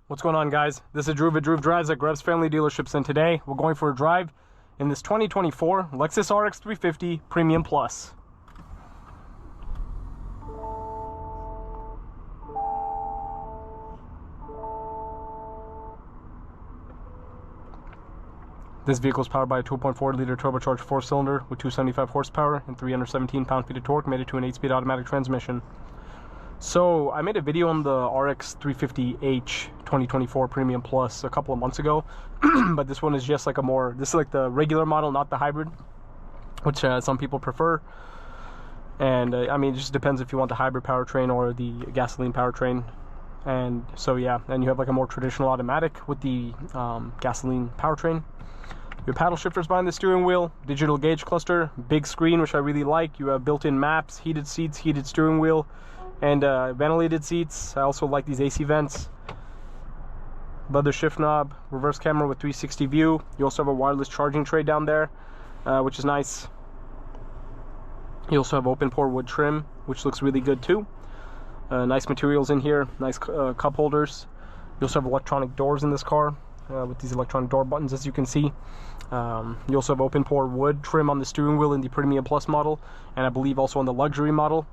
What's going on, guys? This is Drew at Drew Drives at Grubbs Family Dealerships, and today we're going for a drive in this 2024 Lexus RX 350 Premium Plus. This vehicle is powered by a 2.4-liter turbocharged 4-cylinder with 275 horsepower and 317 pound-feet of torque, made it to an 8-speed automatic transmission. So I made a video on the RX 350h 2024 Premium Plus a couple of months ago, but this one is just like this is like the regular model, not the hybrid, which some people prefer. And I mean, it just depends if you want the hybrid powertrain or the gasoline powertrain. And so yeah, and you have like a more traditional automatic with the gasoline powertrain. Your paddle shifters behind the steering wheel, digital gauge cluster, big screen, which I really like. You have built-in maps, heated seats, heated steering wheel, and ventilated seats. I also like these AC vents. Leather shift knob, reverse camera with 360 view. You also have a wireless charging tray down there, which is nice. You also have open pore wood trim, which looks really good too. Nice materials in here, nice cup holders. You also have electronic doors in this car with these electronic door buttons, as you can see. You also have open pore wood trim on the steering wheel in the Premium Plus model, and I believe also on the luxury model.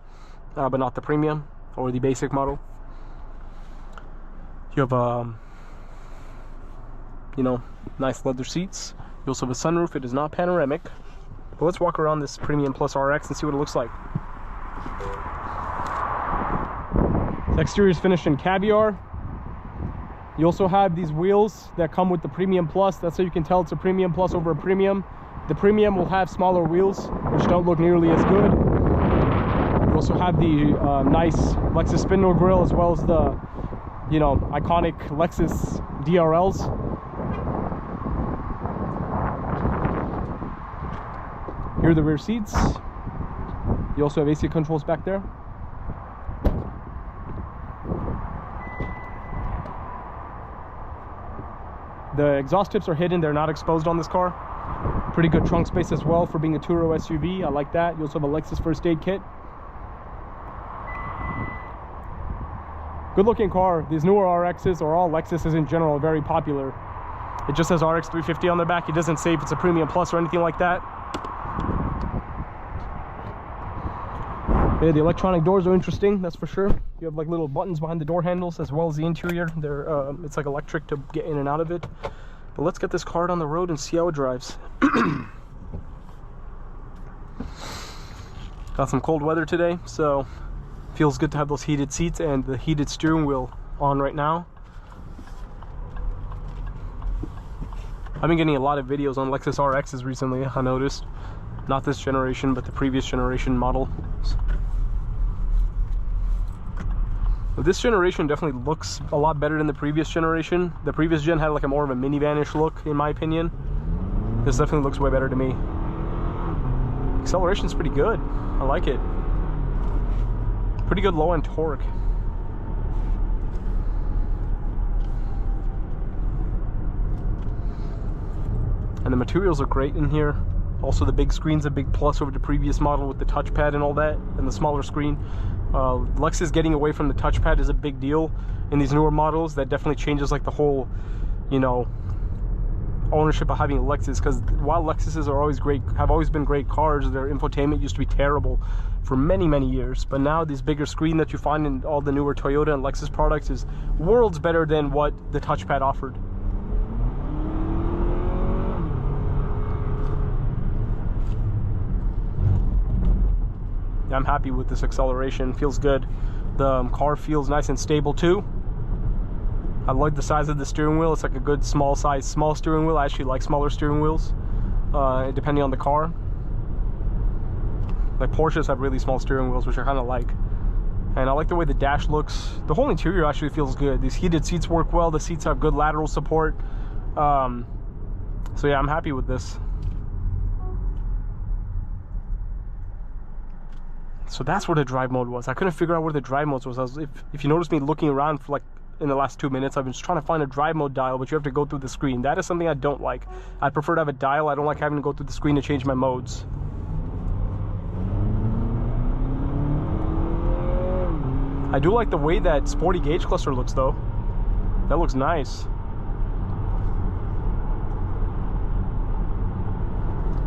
But not the premium or the basic model. You have you know, nice leather seats. You also have a sunroof. It is not panoramic. But let's walk around this Premium Plus RX and see what it looks like. The exterior is finished in caviar. You also have these wheels that come with the Premium Plus. That's how you can tell it's a Premium Plus over a Premium. The Premium will have smaller wheels, which don't look nearly as good. You also have the nice Lexus spindle grille, as well as the, you know, iconic Lexus DRLs. Here are the rear seats. You also have AC controls back there. The exhaust tips are hidden, they're not exposed on this car. Pretty good trunk space as well for being a two-row SUV. I like that. You also have a Lexus first aid kit. Good looking car. These newer RXs, or all Lexuses in general, are very popular. It just says RX 350 on their back. It doesn't say if it's a Premium Plus or anything like that. Yeah, the electronic doors are interesting, that's for sure. You have like little buttons behind the door handles, as well as the interior. They're it's like electric to get in and out of it. But let's get this car on the road and see how it drives. Got some cold weather today, so feels good to have those heated seats and the heated steering wheel on right now. I've been getting a lot of videos on Lexus RXs recently, I noticed. Not this generation, but the previous generation model. This generation definitely looks a lot better than the previous generation. The previous gen had like a more of a minivan-ish look, in my opinion. This definitely looks way better to me. Acceleration's pretty good. I like it. Pretty good low-end torque. And the materials are great in here. Also, the big screen's a big plus over the previous model with the touchpad and all that, and the smaller screen. Lexus getting away from the touchpad is a big deal in these newer models. That definitely changes like the whole, you know, ownership of having a Lexus. Because while Lexuses are always great, have always been great cars, their infotainment used to be terrible for many years. But now this bigger screen that you find in all the newer Toyota and Lexus products is worlds better than what the touchpad offered. I'm happy with this acceleration. Feels good. The car feels nice and stable too. I like the size of the steering wheel. It's like a good small steering wheel. I actually like smaller steering wheels, depending on the car. Like Porsches have really small steering wheels, which I kind of like. And I like the way the dash looks. The whole interior actually feels good. These heated seats work well. The seats have good lateral support. So yeah, I'm happy with this. So that's where the drive mode was. I couldn't figure out where the drive mode was. If you noticed me looking around for like in the last 2 minutes, I've been just trying to find a drive mode dial, but you have to go through the screen. That is something I don't like. I prefer to have a dial. I don't like having to go through the screen to change my modes. I do like the way that sporty gauge cluster looks though. That looks nice.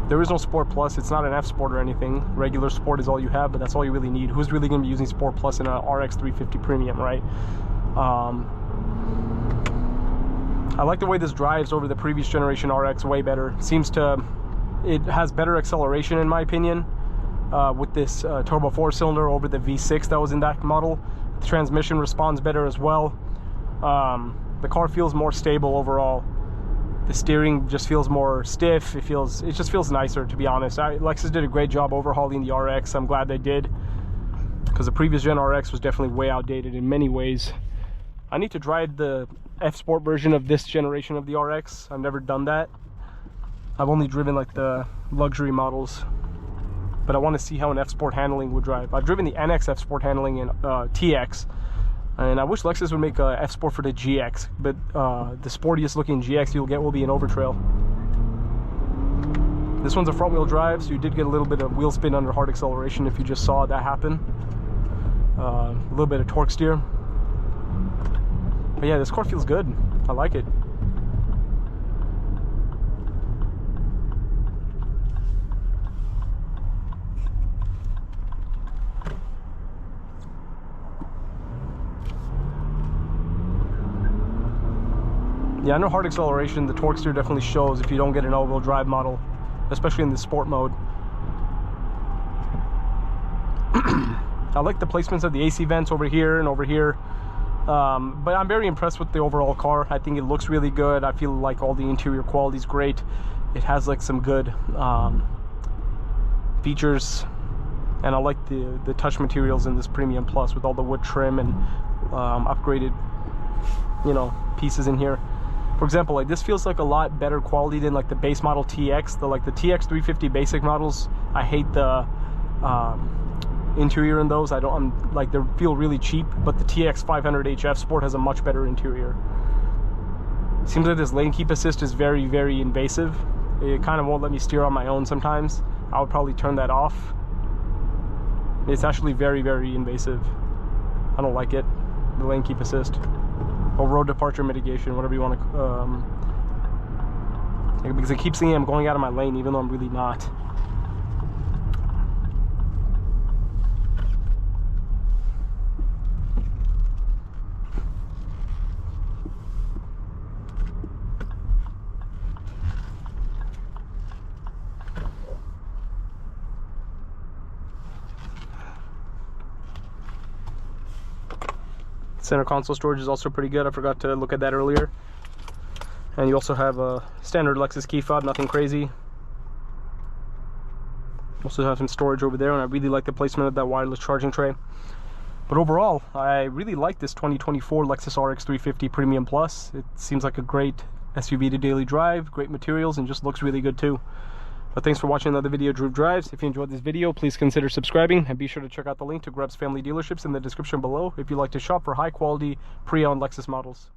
There is no Sport Plus. It's not an F Sport or anything. Regular Sport is all you have, but that's all you really need. Who's really going to be using Sport Plus in a RX 350 Premium, right? I like the way this drives over the previous generation RX way better. It has better acceleration in my opinion with this turbo 4-cylinder over the V6 that was in that model. The transmission responds better as well. The car feels more stable overall. The steering just feels more stiff. It just feels nicer, to be honest. Lexus did a great job overhauling the RX. I'm glad they did, because the previous gen RX was definitely way outdated in many ways. I need to drive the F Sport version of this generation of the RX. I've never done that. I've only driven like the luxury models, but I want to see how an F Sport handling would drive. I've driven the NX F Sport handling in TX, and I wish Lexus would make a F Sport for the GX, but the sportiest looking GX you'll get will be an Overtrail. This one's a front wheel drive, so you did get a little bit of wheel spin under hard acceleration if you just saw that happen. A little bit of torque steer. But yeah, this car feels good. I like it. Yeah, I know hard acceleration, the torque steer definitely shows if you don't get an all-wheel drive model, especially in the sport mode. I like the placements of the AC vents over here and over here, but I'm very impressed with the overall car. I think it looks really good. I feel like all the interior quality is great. It has like some good features, and I like the touch materials in this Premium Plus with all the wood trim and upgraded, you know, pieces in here. For example, like this feels like a lot better quality than like the base model TX. The TX 350 basic models, I hate the interior in those. They feel really cheap, but the TX 500 HF Sport has a much better interior. Seems like this lane keep assist is very, very invasive. It kind of won't let me steer on my own sometimes. I would probably turn that off. It's actually very, very invasive. I don't like it, the lane keep assist. Or road departure mitigation, whatever you want to, because it keeps saying I'm going out of my lane even though I'm really not. Center console storage is also pretty good. I forgot to look at that earlier. And you also have a standard Lexus key fob, nothing crazy. Also have some storage over there, and I really like the placement of that wireless charging tray. But overall, I really like this 2024 Lexus RX 350 Premium Plus. It seems like a great SUV to daily drive, great materials, and just looks really good too. But thanks for watching another video of Drew Drives. If you enjoyed this video, please consider subscribing, and be sure to check out the link to Grubb's family dealerships in the description below if you'd like to shop for high quality pre-owned Lexus models.